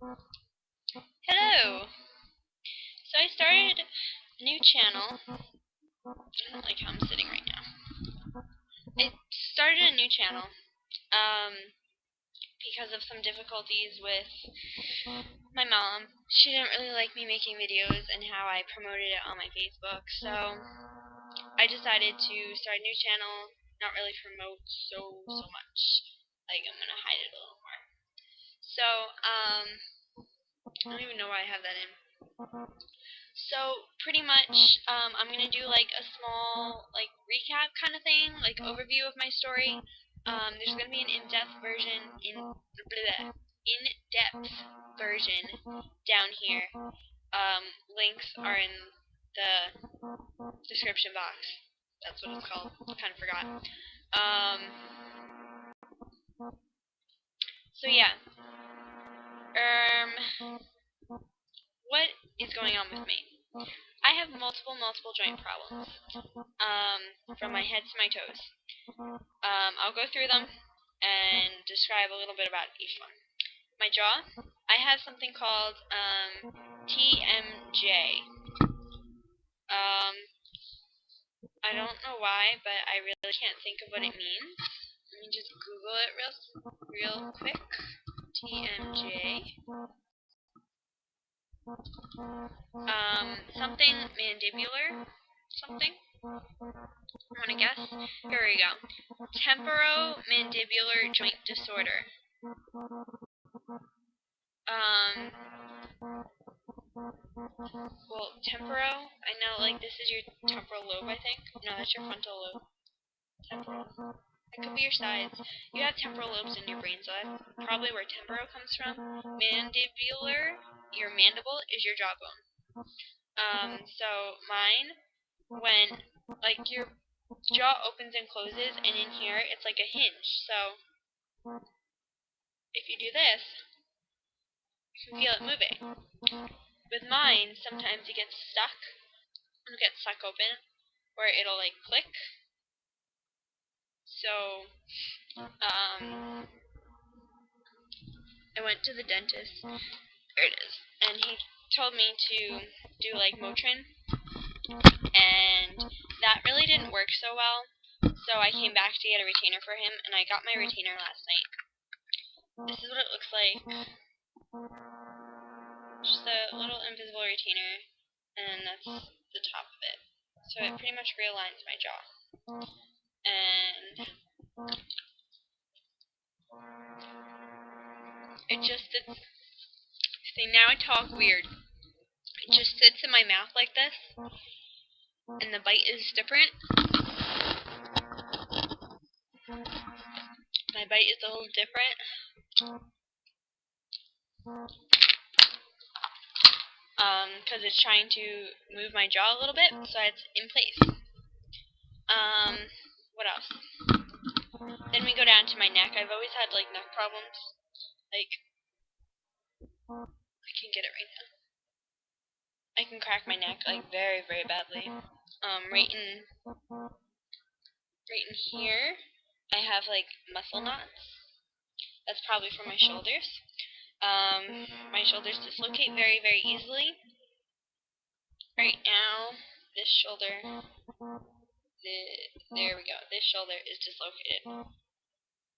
Hello! So I started a new channel. I don't like how I'm sitting right now. I started a new channel because of some difficulties with my mom. She didn't really like me making videos and how I promoted it on my Facebook, so I decided to start a new channel, not really promote so much. Like, I'm gonna hide it a little more. So, I don't even know why I have that in. So, pretty much, I'm gonna do like a small, like, recap kind of thing, like overview of my story. There's gonna be an in-depth version, in-depth version down here. Links are in the description box. That's what it's called. Kind of forgot. So yeah. What is going on with me? I have multiple joint problems. From my head to my toes. I'll go through them and describe a little bit about each one. My jaw, I have something called TMJ. I don't know why, but I really can't think of what it means. Let me just Google it real quick. TMJ. Something mandibular. Something. I want to guess. Here we go. Temporomandibular joint disorder. Well, I know, like, this is your temporal lobe, I think. No, that's your frontal lobe. Temporal. It could be your sides. You have temporal lobes in your brain, so that's probably where temporo comes from. Mandibular, your mandible, is your jawbone. So mine, when, like, your jaw opens and closes, and in here, it's like a hinge. So, if you do this, you can feel it moving. With mine, sometimes it gets stuck. It'll get stuck open, or it'll like click. So, I went to the dentist. There it is. And he told me to do like Motrin, and that really didn't work so well. So I came back to get a retainer for him, and I got my retainer last night. This is what it looks like. Just a little invisible retainer, and that's the top of it. So it pretty much realigns my jaw. And it just sits. See, now I talk weird. It just sits in my mouth like this, and the bite is different. My bite is a little different. Because it's trying to move my jaw a little bit, so it's in place. What else? Then we go down to my neck. I've always had, like, neck problems. Like, I can get it right now. I can crack my neck, like, very badly. Right in here, I have, like, muscle knots. That's probably from my shoulders. My shoulders dislocate very easily. Right now, this shoulder, there we go, this shoulder is dislocated.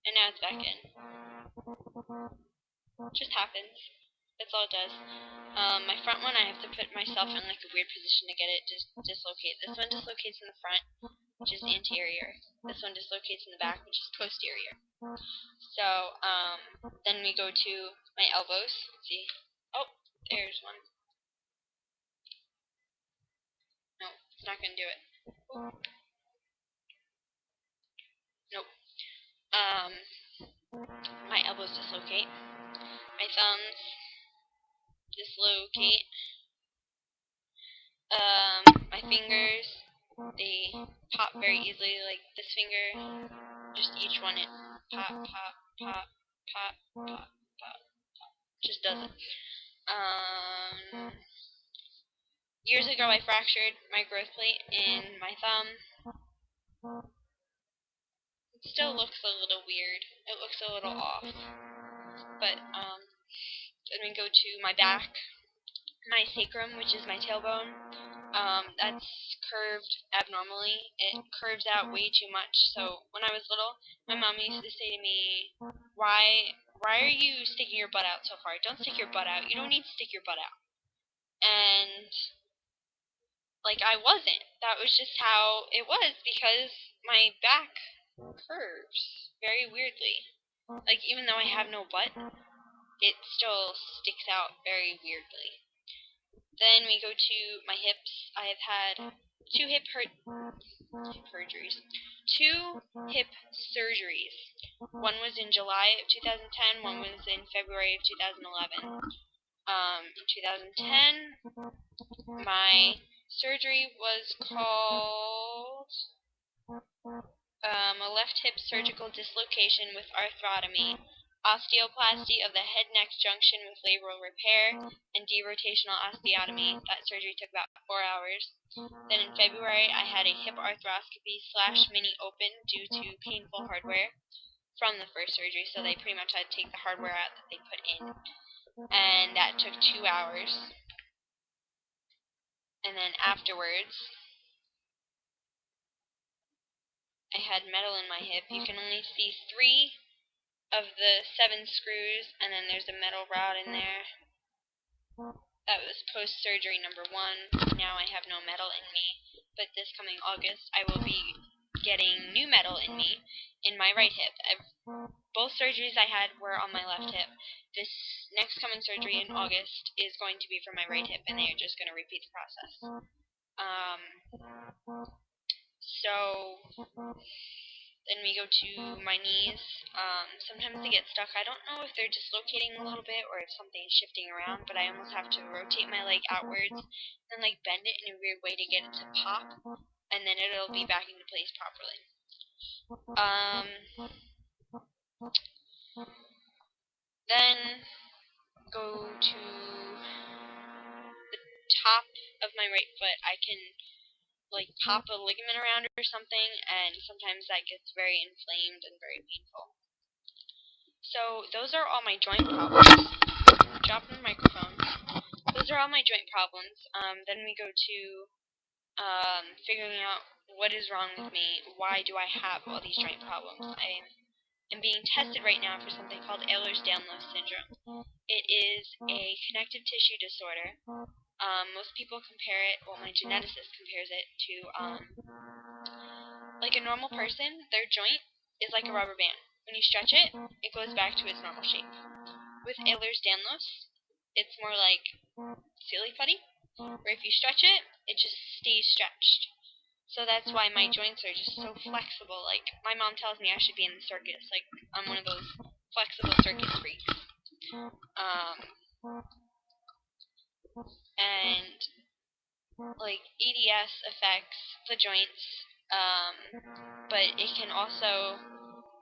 And now it's back in. Just happens. That's all it does. My front one, I have to put myself in like a weird position to get it to dislocate. This one dislocates in the front, which is anterior. This one dislocates in the back, which is posterior. So, then we go to my elbows. See? Oh, there's one. No, it's not gonna do it. Nope. My elbows dislocate. My thumbs dislocate. My fingers, they pop very easily, like this finger, just each one, it pop. Just does it. Years ago I fractured my growth plate in my thumb. It still looks a little weird. It looks a little off. But, Then we go to my back, my sacrum, which is my tailbone. That's curved abnormally. It curves out way too much. So when I was little, my mom used to say to me, why are you sticking your butt out so far? Don't stick your butt out. You don't need to stick your butt out. And, like, I wasn't. That was just how it was, because my back curves very weirdly. Like, even though I have no butt, it still sticks out very weirdly. Then we go to my hips. I have had two hip surgeries. One was in July of 2010, one was in February of 2011. In 2010, my surgery was called a left hip surgical dislocation with arthrotomy, osteoplasty of the head-neck junction with labral repair, and derotational osteotomy. That surgery took about 4 hours. Then in February, I had a hip arthroscopy / mini open due to painful hardware from the first surgery, so they pretty much had to take the hardware out that they put in. And that took 2 hours. And then afterwards, I had metal in my hip. You can only see 3 of the 7 screws, and then there's a metal rod in there. That was post-surgery number 1. Now I have no metal in me, but this coming August I will be getting new metal in me in my right hip. Both surgeries I had were on my left hip. This next coming surgery in August is going to be for my right hip, and they are just going to repeat the process. So then we go to my knees. Sometimes they get stuck. I don't know if they're dislocating a little bit or if something's shifting around, but I almost have to rotate my leg outwards and like bend it in a weird way to get it to pop, and then it'll be back into place properly. Then go to the top of my right foot. I can like pop a ligament around or something, and sometimes that gets very inflamed and very painful. So those are all my joint problems. Dropping the microphone. Those are all my joint problems. Then we go to figuring out what is wrong with me. Why do I have all these joint problems? I am being tested right now for something called Ehlers-Danlos syndrome. It is a connective tissue disorder. Most people compare it, well, my geneticist compares it to, like a normal person, their joint is like a rubber band. When you stretch it, it goes back to its normal shape. With Ehlers-Danlos, it's more like silly putty, where if you stretch it, it just stays stretched. So that's why my joints are just so flexible. Like, my mom tells me I should be in the circus. Like, I'm one of those flexible circus freaks. And like EDS affects the joints, but it can also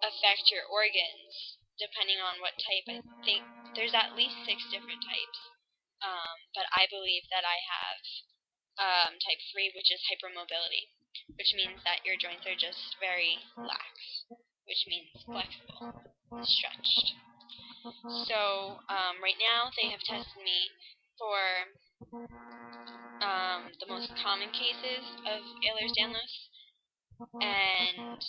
affect your organs depending on what type. I think there's at least 6 different types, but I believe that I have type 3, which is hypermobility, which means that your joints are just very lax, which means flexible, stretched. So right now they have tested me for the most common cases of Ehlers-Danlos, and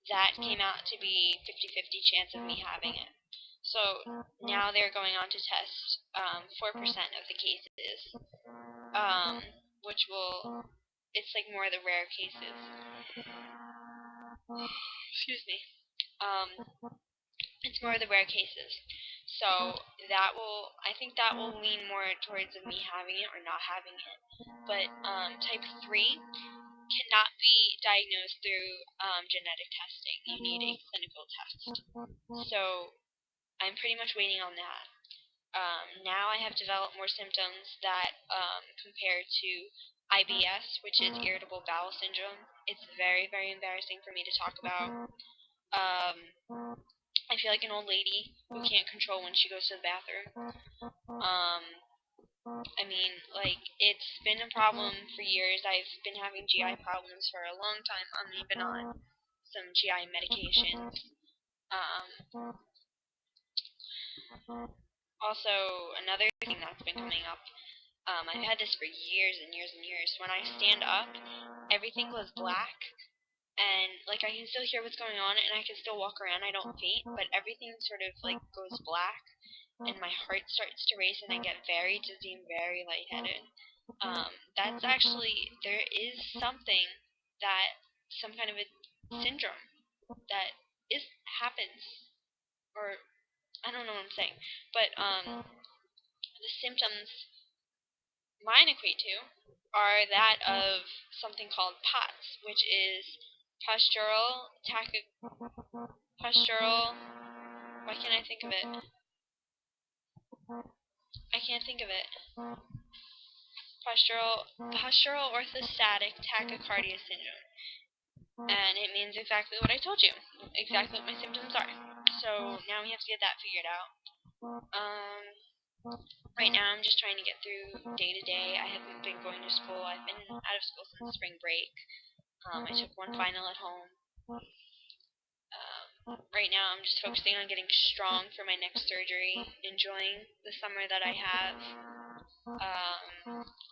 that came out to be 50-50 chance of me having it. So now they're going on to test 4% of the cases, which will, it's like more of the rare cases. Excuse me. It's more of the rare cases. So that will, I think that will lean more towards of me having it or not having it. But type 3 cannot be diagnosed through genetic testing. You need a clinical test. So I'm pretty much waiting on that. Now I have developed more symptoms that compare to IBS, which is irritable bowel syndrome. It's very, very embarrassing for me to talk about. I feel like an old lady who can't control when she goes to the bathroom. I mean, like, it's been a problem for years. I've been having GI problems for a long time. I'm even on some GI medications. Also, another thing that's been coming up, I've had this for years and years and years. When I stand up, everything goes black, and like I can still hear what's going on, and I can still walk around. I don't faint, but everything sort of like goes black, and my heart starts to race, and I get very dizzy and very lightheaded. That's actually, there is something that, some kind of a syndrome that is happens, or I don't know what I'm saying, but the symptoms mine equate to are that of something called POTS, which is postural postural. Why can't I think of it? I can't think of it. Postural orthostatic tachycardia syndrome. And it means exactly what I told you. Exactly what my symptoms are. So now we have to get that figured out. Right now I'm just trying to get through day to day. I haven't been going to school. I've been out of school since spring break. I took one final at home. Right now I'm just focusing on getting strong for my next surgery, enjoying the summer that I have.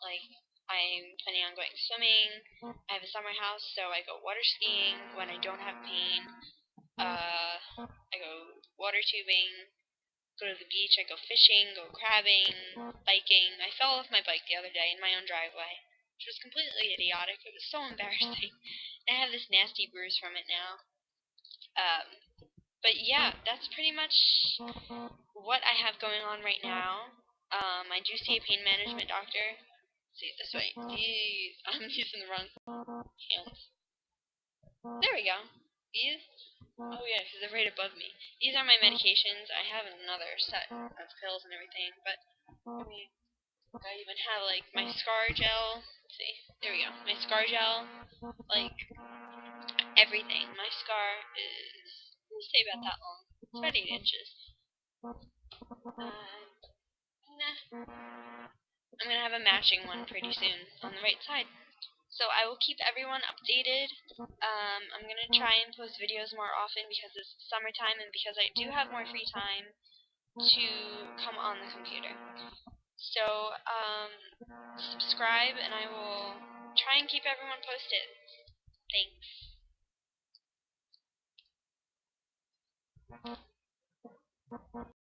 Like, I'm planning on going swimming. I have a summer house, so I go water skiing when I don't have pain. I go water tubing, go to the beach, I go fishing, go crabbing, biking. I fell off my bike the other day in my own driveway, which was completely idiotic. It was so embarrassing. I have this nasty bruise from it now. But yeah, that's pretty much what I have going on right now. I do see a pain management doctor. Let's see it this way. These, I'm using the wrong hands. There we go. These, oh yeah, because they're right above me. These are my medications. I have another set of pills and everything, but I mean, I even have like my scar gel. Let's see. There we go. My scar gel, like everything. My scar is, let's say about that long. It's about 8 inches. I'm gonna have a matching one pretty soon on the right side. So I will keep everyone updated. I'm gonna try and post videos more often because it's summertime and because I do have more free time to come on the computer. So subscribe and I will try and keep everyone posted. Thanks.